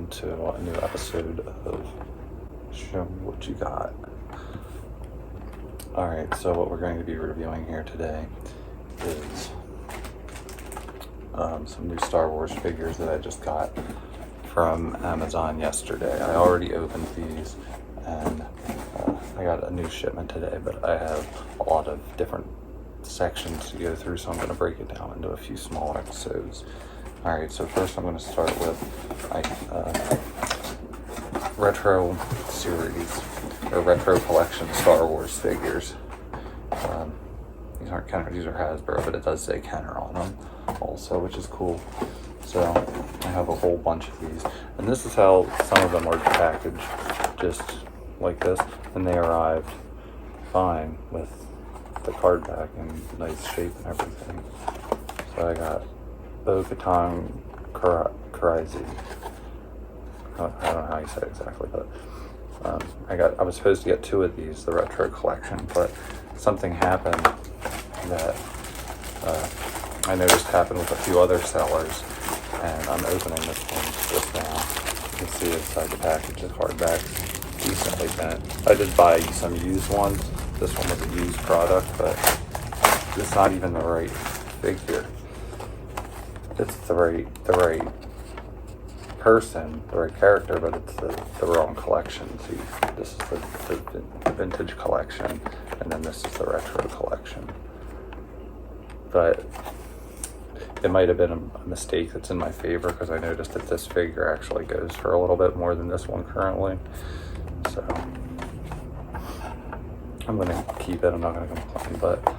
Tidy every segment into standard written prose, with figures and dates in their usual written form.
welcome to a new episode of Show Me What You Got. Alright, so what we're going to be reviewing here today is some new Star Wars figures that I just got from Amazon yesterday. I already opened these and I got a new shipment today, but I have a lot of different sections to go through, so I'm going to break it down into a few small episodes. Alright, so first I'm going to start with my retro series, or retro collection Star Wars figures. These aren't Kenner, these are Hasbro, but it does say Kenner on them also, which is cool. So I have a whole bunch of these, and this is how some of them are packaged, just like this, and they arrived fine with the card back in nice shape and everything. So I got Bo-Katan Kryze. I don't know how you say it exactly, but I was supposed to get two of these, the retro collection, but something happened that I noticed happened with a few other sellers, and I'm opening this one just now. You can see inside the package, the hardback's decently bent. I did buy some used ones. This one was a used product, but it's not even the right figure. It's the right person, the right character, but it's the wrong collection. See, this is the vintage collection, and then this is the retro collection. But it might have been a mistake that's in my favor, because I noticed that this figure actually goes for a little bit more than this one currently. So I'm gonna keep it, I'm not gonna complain, but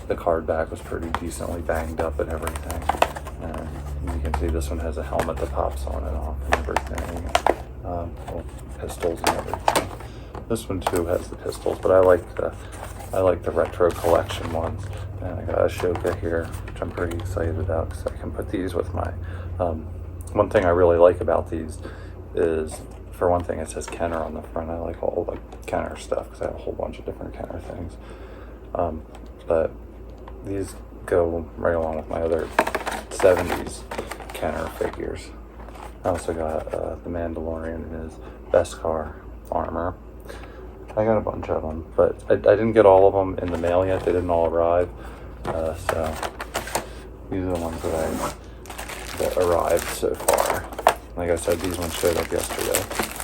the card back was pretty decently banged up and everything. And you can see this one has a helmet that pops on and off and everything, pistols and everything. This one too has the pistols, but I like the retro collection ones. And I got Ashoka here, which I'm pretty excited about, because I can put these with my. One thing I really like about these is, for one thing, it says Kenner on the front. I like all the Kenner stuff because I have a whole bunch of different Kenner things. But these go right along with my other 70s Kenner figures. I also got the Mandalorian in his Beskar armor. I got a bunch of them, but I didn't get all of them in the mail yet. They didn't all arrive. So these are the ones that arrived so far. Like I said, these ones showed up yesterday.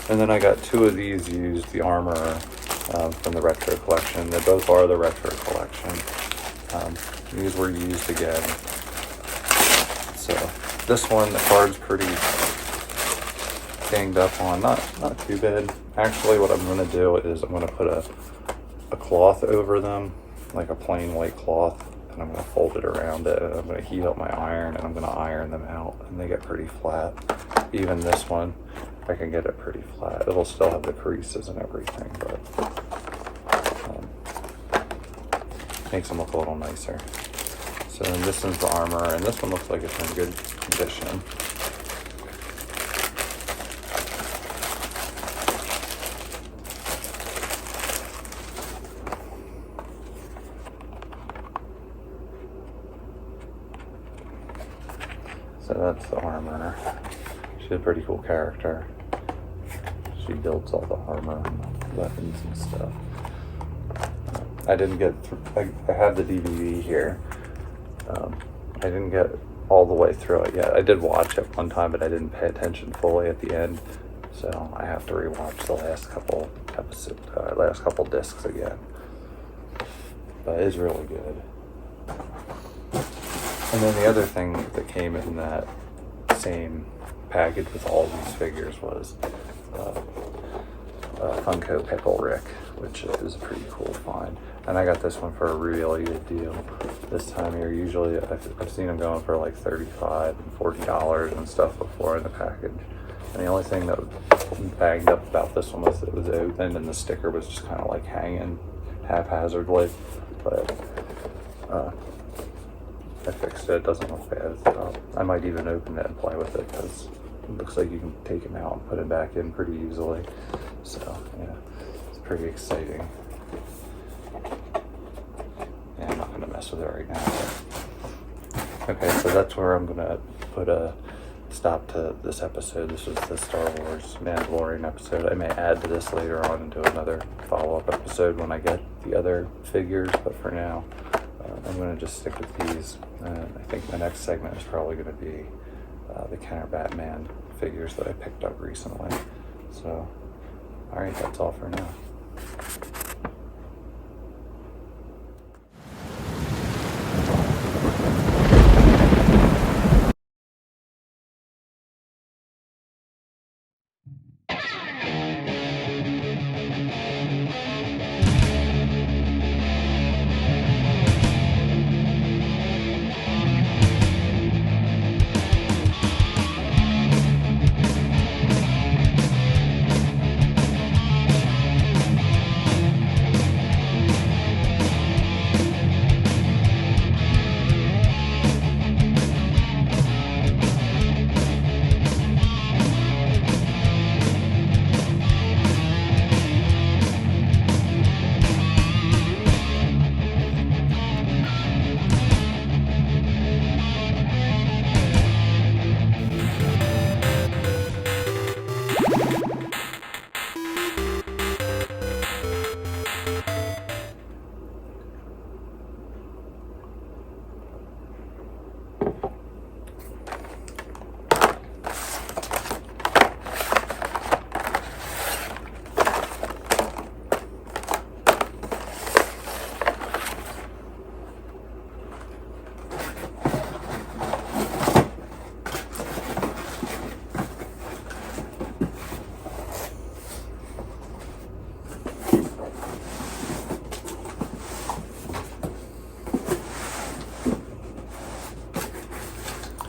And then I got two of these used, the armor from the retro collection. They both are the retro collection. These were used again. So this one, the card's pretty banged up on, not too bad. Actually, what I'm going to do is I'm going to put a cloth over them, like a plain white cloth, and I'm going to fold it around it, and I'm going to heat up my iron, and I'm going to iron them out, and they get pretty flat. Even this one, I can get it pretty flat. It'll still have the creases and everything, but makes them look a little nicer. So then this is the armor, and this one looks like it's in good condition. So that's the armor. She's a pretty cool character. She builds all the armor and weapons and stuff. I didn't get through, I have the DVD here. I didn't get all the way through it yet. I did watch it one time, but I didn't pay attention fully at the end. So I have to rewatch the last couple episodes, last couple discs again. But it is really good. And then the other thing that came in that same package with all these figures was Funko Pickle Rick, which is a pretty cool find. And I got this one for a really good deal this time of year. Usually I've seen them going for like $35 and $40 and stuff before in the package. And the only thing that was bagged up about this one was it was open and the sticker was just kind of like hanging haphazardly. But I fixed it. It doesn't look bad. I might even open it and play with it, because it looks like you can take him out and put it back in pretty easily. So yeah, it's pretty exciting. Yeah, I'm not going to mess with it right now. But. Okay, so that's where I'm going to put a stop to this episode. This was the Star Wars Mandalorian episode. I may add to this later on and do another follow-up episode when I get the other figures, but for now, I'm going to just stick with these. I think my next segment is probably going to be the Kenner Batman figures that I picked up recently. So, alright, that's all for now.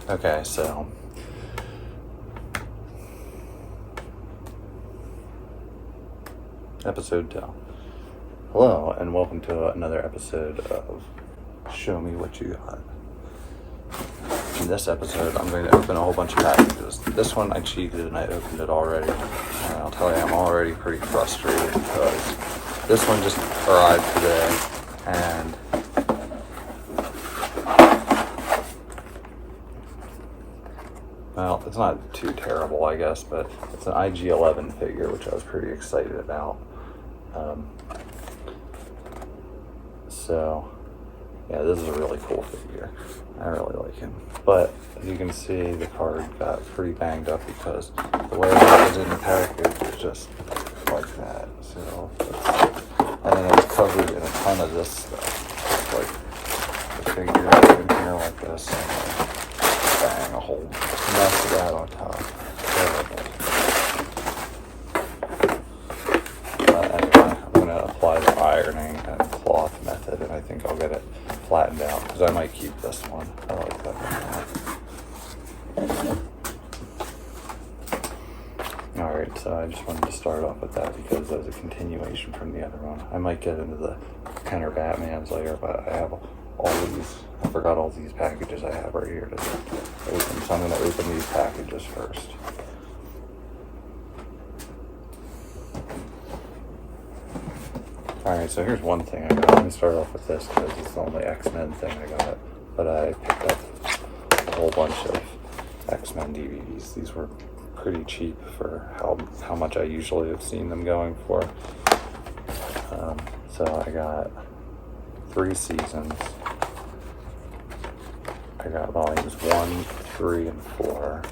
Okay, so episode 2. Hello, and welcome to another episode of Show Me What You Got. In this episode, I'm going to open a whole bunch of packages. This one I cheated and I opened it already. And I'll tell you, I'm already pretty frustrated because this one just arrived today, and well, it's not too terrible, I guess, but it's an IG-11 figure, which I was pretty excited about. So, yeah, this is a really cool figure. I really like him. But, as you can see, the card got pretty banged up because the way it was in the package is just like that. So, and then it's covered in a ton of this stuff. Like, the figure right in here like this, and then bang, a whole mess of that on top. Anyway, I'm going to apply the ironing and cloth method, and I think I'll get it flattened out, because I might keep this one. I like that one. Alright, so I just wanted to start off with that because that was a continuation from the other one. I might get into the Kenner Batmans later, but I have all these. I forgot all these packages I have right here to open, so I'm going to open these packages first. Alright, so here's one thing I got. Let me start off with this because it's the only X-Men thing I got. But I picked up a whole bunch of X-Men DVDs. These were pretty cheap for how much I usually have seen them going for. So I got 3 seasons. I got volumes 1, 3, and 4.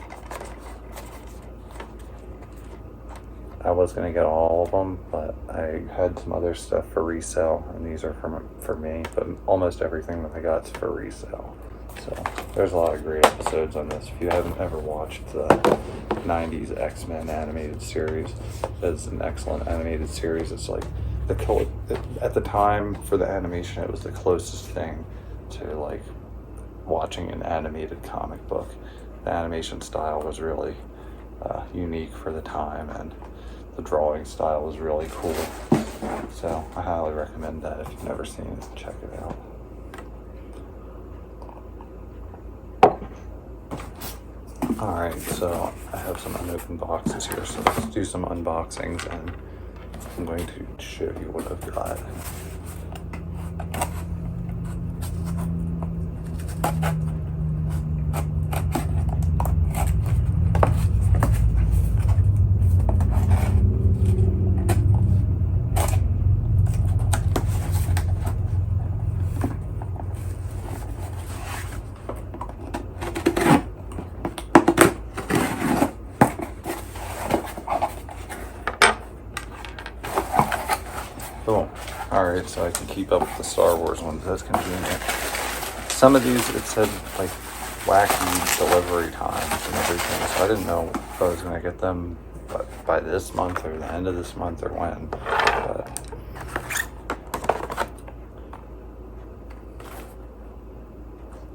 I was going to get all of them, but I had some other stuff for resale, and these are for me, but almost everything that I got is for resale. So there's a lot of great episodes on this. If you haven't ever watched the 90s X-Men animated series, it's an excellent animated series. It's like at the time for the animation, it was the closest thing to like watching an animated comic book. The animation style was really unique for the time, and the drawing style was really cool. So I highly recommend that. If you've never seen it, check it out. Alright, so I have some unopened boxes here, so let's do some unboxings, and I'm going to show you what I've got. Alright, so I can keep up with the Star Wars ones. That's convenient. Some of these, it said like wacky delivery times and everything, so I didn't know if I was going to get them by this month or the end of this month or when. But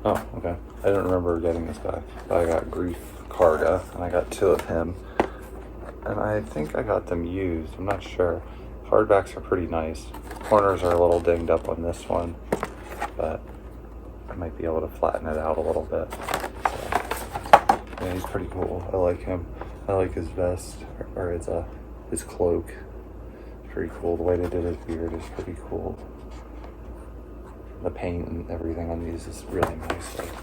oh, okay. I don't remember getting this guy. I got Grief Karga, and I got 2 of him. And I think I got them used. I'm not sure. Hardbacks are pretty nice. Corners are a little dinged up on this one, but I might be able to flatten it out a little bit. So, yeah, he's pretty cool. I like him. I like his vest, or his cloak. It's pretty cool. The way they did his beard is pretty cool. The paint and everything on these is really nice. Like,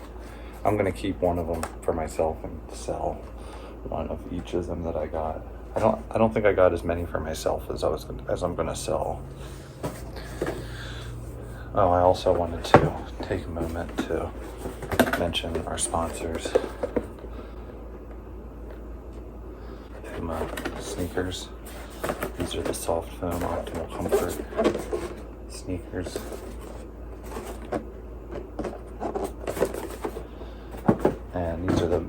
I'm gonna keep one of them for myself and sell one of each of them that I got. I don't think I got as many for myself as I'm gonna sell. Oh, I also wanted to take a moment to mention our sponsors. Puma sneakers. These are the soft foam optimal comfort sneakers. And these are the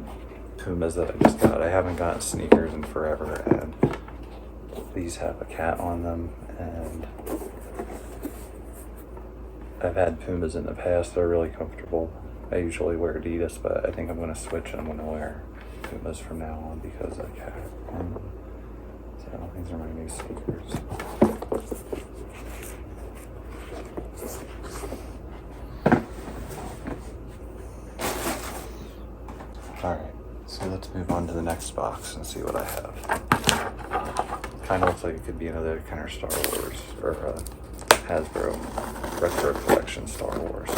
Pumas that I just got. I haven't gotten sneakers in forever, and these have a cat on them, and I've had Pumas in the past. They're really comfortable. I usually wear Adidas, but I think I'm going to switch and I'm going to wear Pumas from now on because I can. So these are my new sneakers. Alright, so let's move on to the next box and see what I have. Kind of looks like it could be another kind of Star Wars or Hasbro retro collection Star Wars. I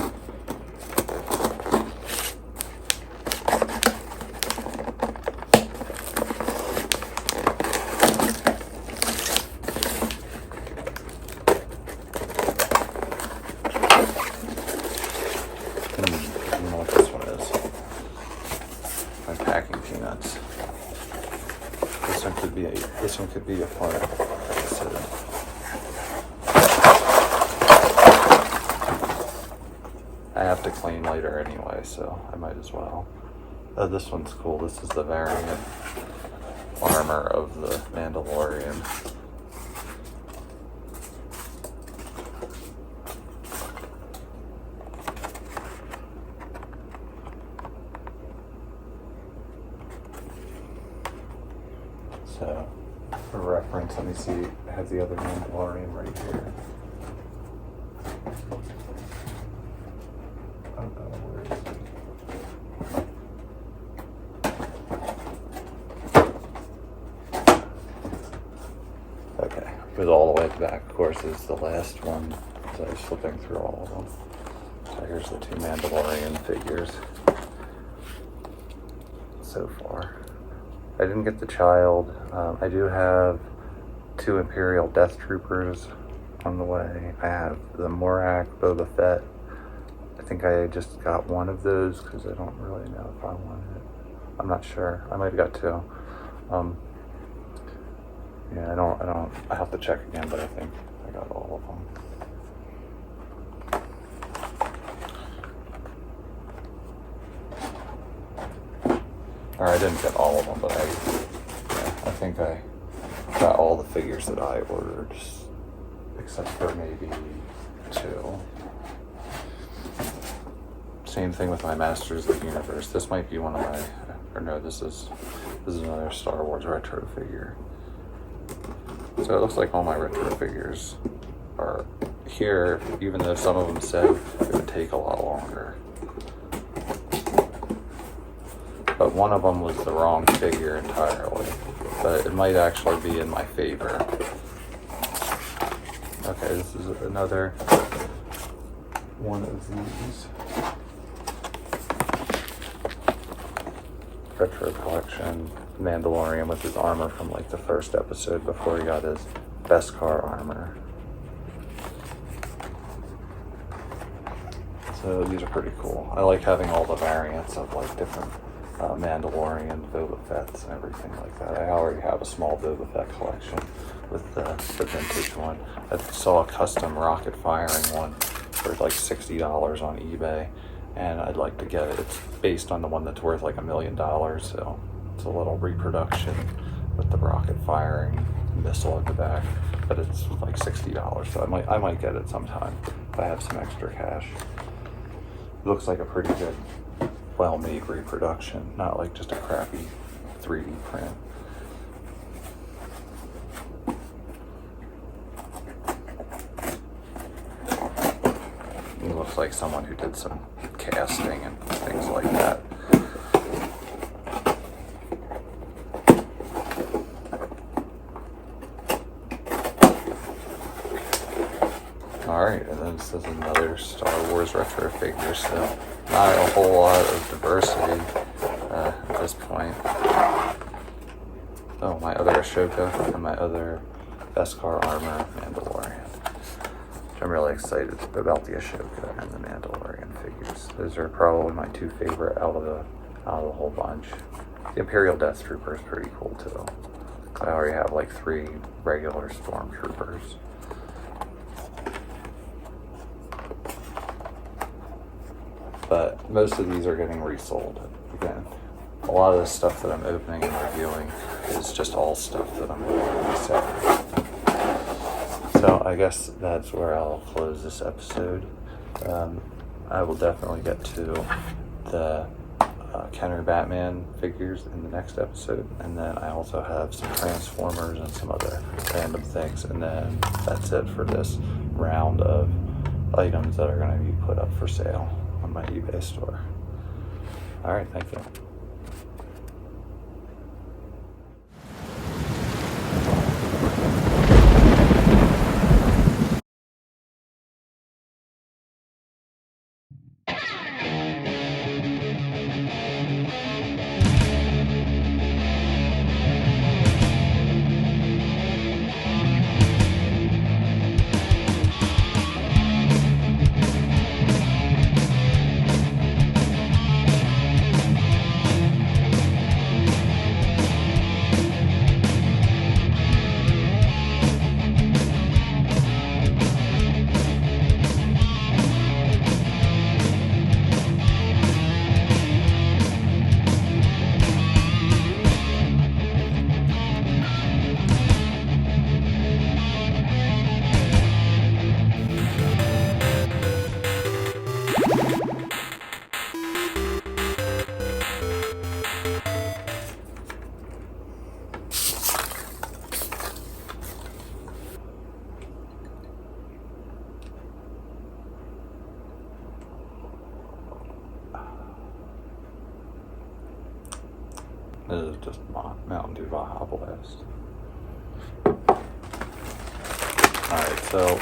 don't know what this one is. My packing peanuts. This one could be a fun episode. I have to clean later anyway, so I might as well. This one's cool. This is the variant armor of the Mandalorian. So, for reference, let me see. I have the other Mandalorian right here. Oh, where is it? Okay, it was all the way at the back. Of course, is the last one. So I was flipping through all of them. So here's the 2 Mandalorian figures so far. I didn't get the child. I do have 2 Imperial Death Troopers on the way. I have the Morak Boba Fett. I think I just got one of those because I don't really know if I want it. I'm not sure. I might have got 2. Yeah, I have to check again, but I think I got all of them. Or I didn't get all of them, but I think I got all the figures that I ordered, except for maybe 2. Same thing with my Masters of the Universe. This might be one of my, or no, this is another Star Wars retro figure. So it looks like all my retro figures are here, even though some of them said it would take a lot longer. But one of them was the wrong figure entirely. But it might actually be in my favor. Okay, this is another one of these. Retro collection Mandalorian with his armor from like the first episode before he got his Beskar armor. So these are pretty cool. I like having all the variants of like different Mandalorian, Boba Fett's, and everything like that. I already have a small Boba Fett collection with the vintage one. I saw a custom rocket firing one for like $60 on eBay, and I'd like to get it. It's based on the one that's worth like $1 million, so it's a little reproduction with the rocket firing missile at the back, but it's like $60, so I might get it sometime if I have some extra cash. It looks like a pretty good, well-made reproduction, not like just a crappy 3D print. He looks like someone who did some casting and things like that. Alright, and then this is another Star Wars retro figure, so not a whole lot of diversity at this point. Oh, my other Ashoka and my other Beskar armor Mandalorian. I'm really excited about the Ashoka and the Mandalorian figures. Those are probably my two favorite out of the whole bunch. The Imperial Death Trooper is pretty cool too. I already have like 3 regular Stormtroopers. But most of these are getting resold. Again, a lot of the stuff that I'm opening and reviewing is just all stuff that I'm going to resell. So I guess that's where I'll close this episode. I will definitely get to the Kenner Batman figures in the next episode, and then I also have some Transformers and some other random things, and then that's it for this round of items that are going to be put up for sale on my eBay store. All right, thank you. This is just Mountain Dew Baja Blast. Alright, so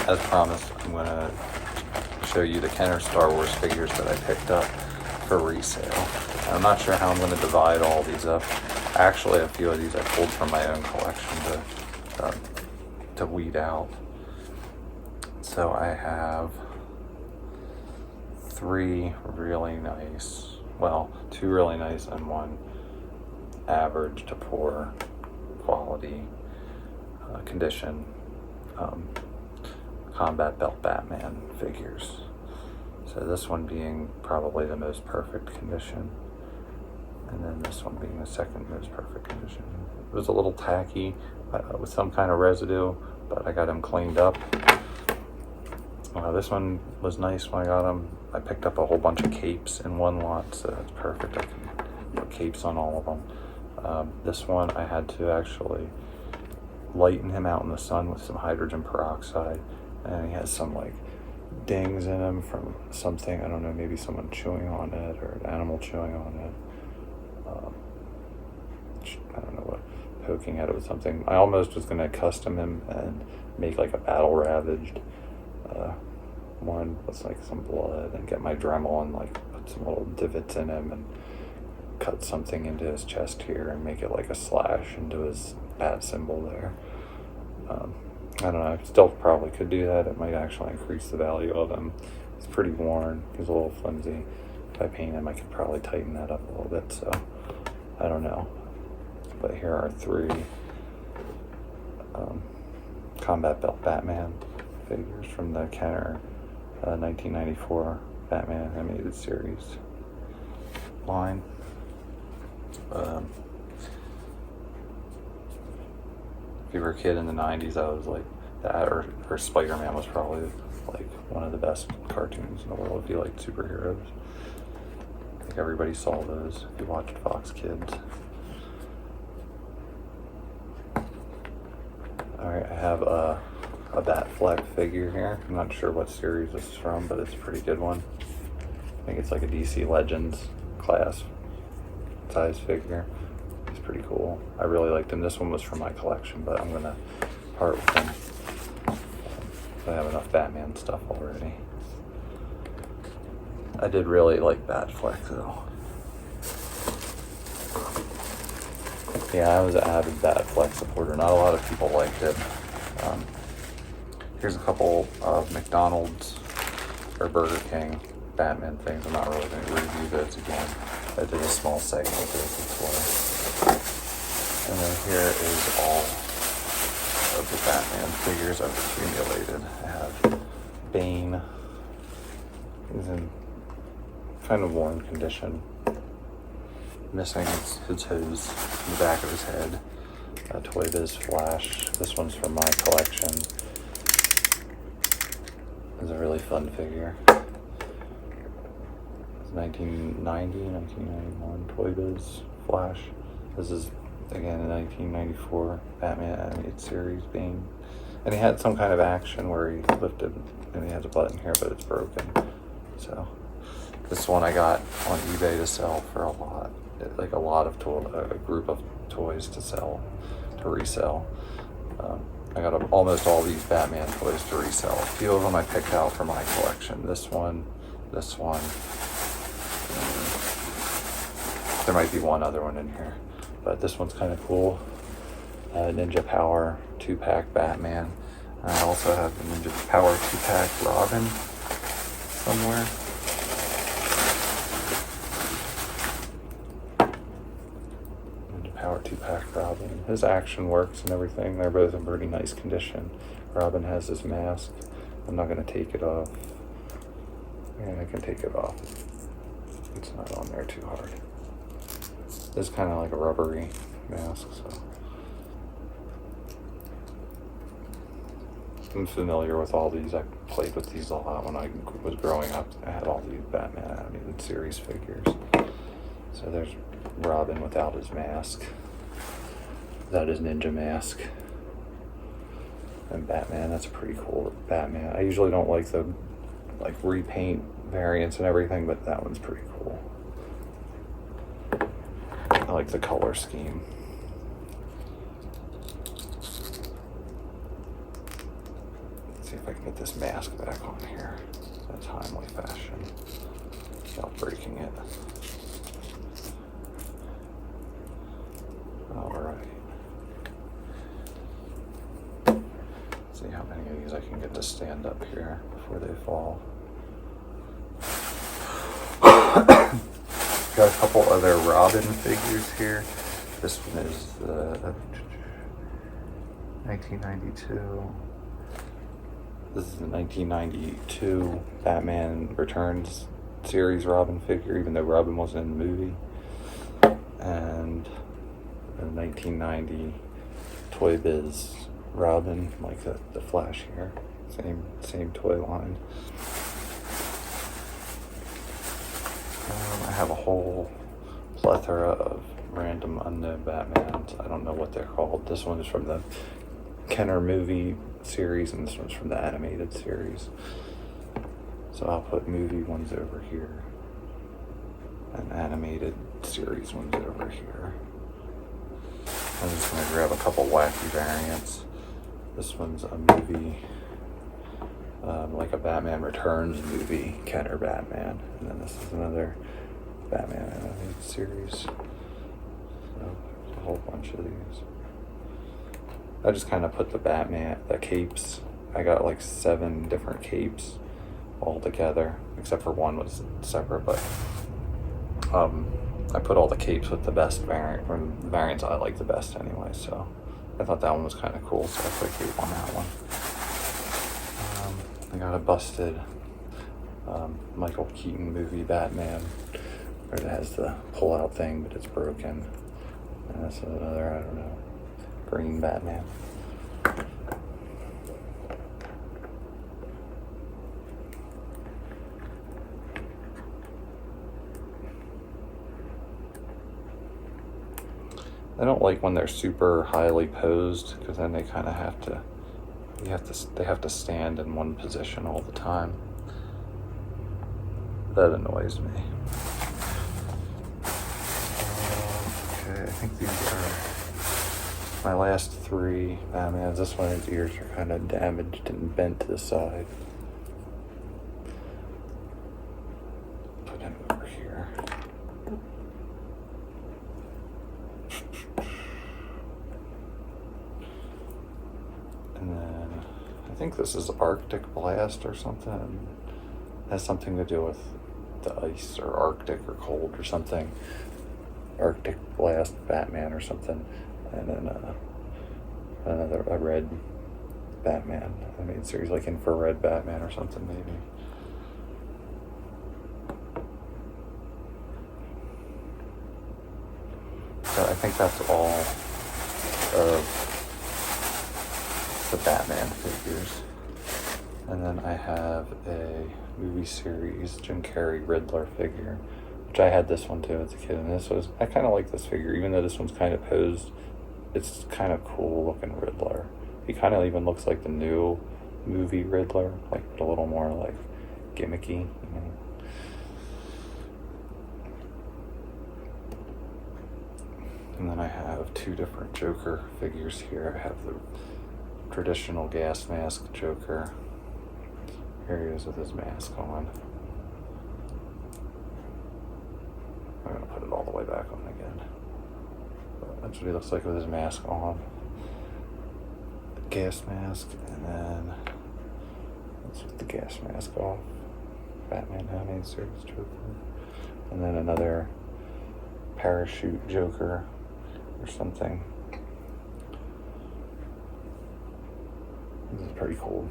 as promised, I'm going to show you the Kenner Star Wars figures that I picked up for resale. I'm not sure how I'm going to divide all these up. Actually, a few of these I pulled from my own collection to weed out. So I have 3 really nice, well, 2 really nice and 1 average to poor quality condition combat belt Batman figures. So this one being probably the most perfect condition, and then this one being the second most perfect condition. It was a little tacky with some kind of residue, but I got them cleaned up. This one was nice when I got them. I picked up a whole bunch of capes in one lot, so that's perfect. I can put capes on all of them. This one I had to actually lighten him out in the sun with some hydrogen peroxide, and he has some like dings in him from something, I don't know, maybe someone chewing on it or an animal chewing on it. I don't know what, poking at it with something. I almost was going to custom him and make like a battle ravaged one with like some blood, and get my Dremel and like put some little divots in him and cut something into his chest here and make it like a slash into his bat symbol there. I don't know, I still probably could do that. It might actually increase the value of him. He's pretty worn, he's a little flimsy. if I paint him, I could probably tighten that up a little bit, so I don't know. But here are 3 combat belt Batman figures from the Kenner 1994 Batman animated series line. If you were a kid in the 90s, I was like that, or Spider-Man was probably like one of the best cartoons in the world if you liked superheroes. I think everybody saw those if you watched Fox Kids. Alright, I have a Batfleck figure here. I'm not sure what series this is from, but it's a pretty good one. I think it's like a DC Legends class size figure. It's pretty cool. I really liked him. This one was from my collection, but I'm gonna part with him. I have enough Batman stuff already. I did really like Batfleck though. Yeah, I was an avid Batfleck supporter. Not a lot of people liked it. Here's a couple of McDonald's or Burger King Batman things. I'm not really going to review those again. I did a small segment of this before. And then here is all of the Batman figures I've accumulated. I have Bane. He's in kind of worn condition. Missing his hose in the back of his head. Toy Biz Flash. This one's from my collection. It's a really fun figure. It's 1990, 1991 Toy Biz Flash. This is again a 1994 Batman animated series Bane. And he had some kind of action where he lifted, and he has a button here, but it's broken. So this one I got on eBay to sell for a lot. Like a lot of a group of toys to sell, to resell. I got almost all these Batman toys to resell. A few of them I picked out for my collection. This one. There might be one other one in here, but this one's kind of cool. Ninja Power 2-pack Batman. I also have the Ninja Power 2-pack Robin somewhere. Power 2-pack Robin. His action works and everything. They're both in pretty nice condition. Robin has his mask. I'm not going to take it off. Yeah, I can take it off. It's not on there too hard. It's kind of like a rubbery mask, so. I'm familiar with all these. I played with these a lot when I was growing up. I had all these Batman animated series figures. So there's Robin without his mask, without his ninja mask, and Batman. That's a pretty cool Batman. I usually don't like the repaint variants and everything, but that one's pretty cool. I like the color scheme. Let's see if I can get this mask back on here in a timely fashion without breaking it. Alright. See how many of these I can get to stand up here before they fall. Got a couple other Robin figures here. This one is the 1992. This is the 1992 Batman Returns series Robin figure, even though Robin wasn't in the movie. And the 1990 Toy Biz Robin, like the Flash here, same toy line. I have a whole plethora of random unknown Batmans. I don't know what they're called. This one is from the Kenner movie series, and this one's from the animated series. So I'll put movie ones over here, and animated series ones over here. I'm just going to grab a couple wacky variants. This one's a movie, like a Batman Returns movie, Kenner Batman. And then this is another Batman animated series. So, a whole bunch of these. I just kind of put the capes. I got like 7 different capes all together, except for one was separate, but I put all the capes with the best variant, or the variants I like the best anyway, so I thought that one was kind of cool, so I put a cape on that one. I got a busted Michael Keaton movie Batman, where it has the pull-out thing, but it's broken. And that's another, I don't know, green Batman. I don't like when they're super highly posed, because then they kind of have to, they have to stand in one position all the time. That annoys me. Okay, I think these are my last three Batmans. This one, his ears are kind of damaged and bent to the side. Put him over here. And then I think this is Arctic Blast or something. It has something to do with the ice or Arctic or cold or something. Arctic Blast Batman or something. And then a red Batman. I mean, series like infrared Batman or something maybe. So I think that's all of the Batman figures. And then I have a movie series Jim Carrey Riddler figure, which I had this one too as a kid. And this was, I kind of like this figure, even though this one's kind of posed. It's kind of cool looking Riddler. He kind of even looks like the new movie Riddler, like a little more like gimmicky, you know. And then I have two different Joker figures here. I have the traditional gas mask Joker. Here he is with his mask on. I'm gonna put it all the way back on again. But that's what he looks like with his mask on. Gas mask, and then that's with the gas mask off. Batman Animated Series Joker. And then another parachute Joker or something. This is pretty cool.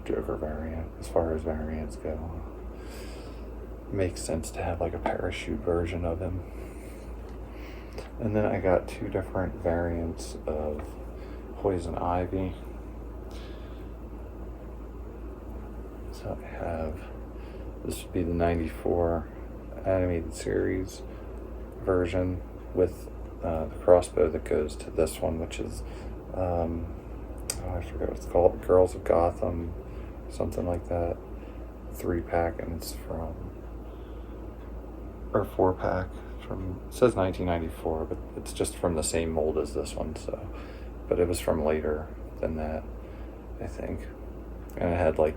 Joker variant, as far as variants go. Makes sense to have like a parachute version of him. And then I got two different variants of Poison Ivy. So I have, this would be the 94 animated series version with the crossbow that goes to this one, which is, I forget what it's called, Girls of Gotham, something like that. 3-pack, and it's from, or 4-pack from, it says 1994, but it's just from the same mold as this one, so, but it was from later than that, I think. And it had like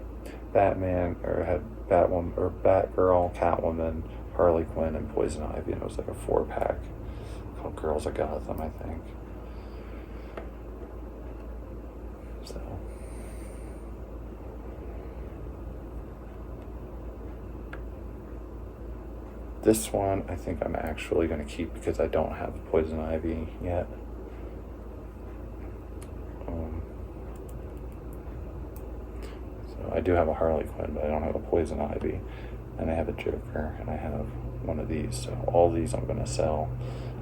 Batman, or it had Batwoman, or Batgirl, Catwoman, Harley Quinn, and Poison Ivy, and it was like a 4-pack called Girls of Gotham, I think. So this one I think I'm actually going to keep because I don't have Poison Ivy yet. So I do have a Harley Quinn, but I don't have a Poison Ivy, and I have a Joker, and I have one of these. So all these I'm going to sell.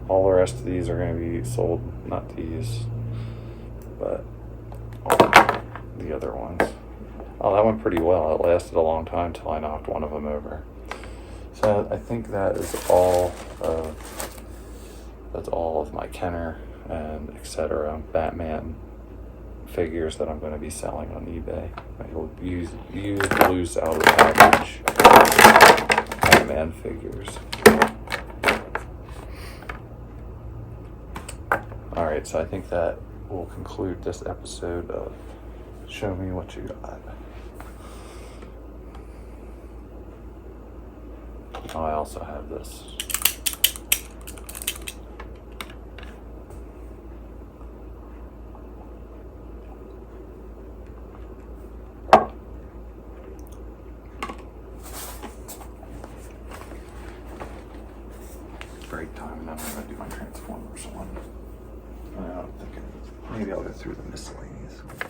All the rest of these are going to be sold, not these, but the other ones. Oh, that went pretty well. It lasted a long time till I knocked one of them over. So I think that is all that's all of my Kenner and etc. Batman figures that I'm going to be selling on eBay. I will use loose out of package Batman figures. Alright, so I think that will conclude this episode of Show Me What You Got. Oh, I also have this. break time, and then I'm gonna do my Transformers one. I'm thinking maybe I'll go through the miscellaneous ones.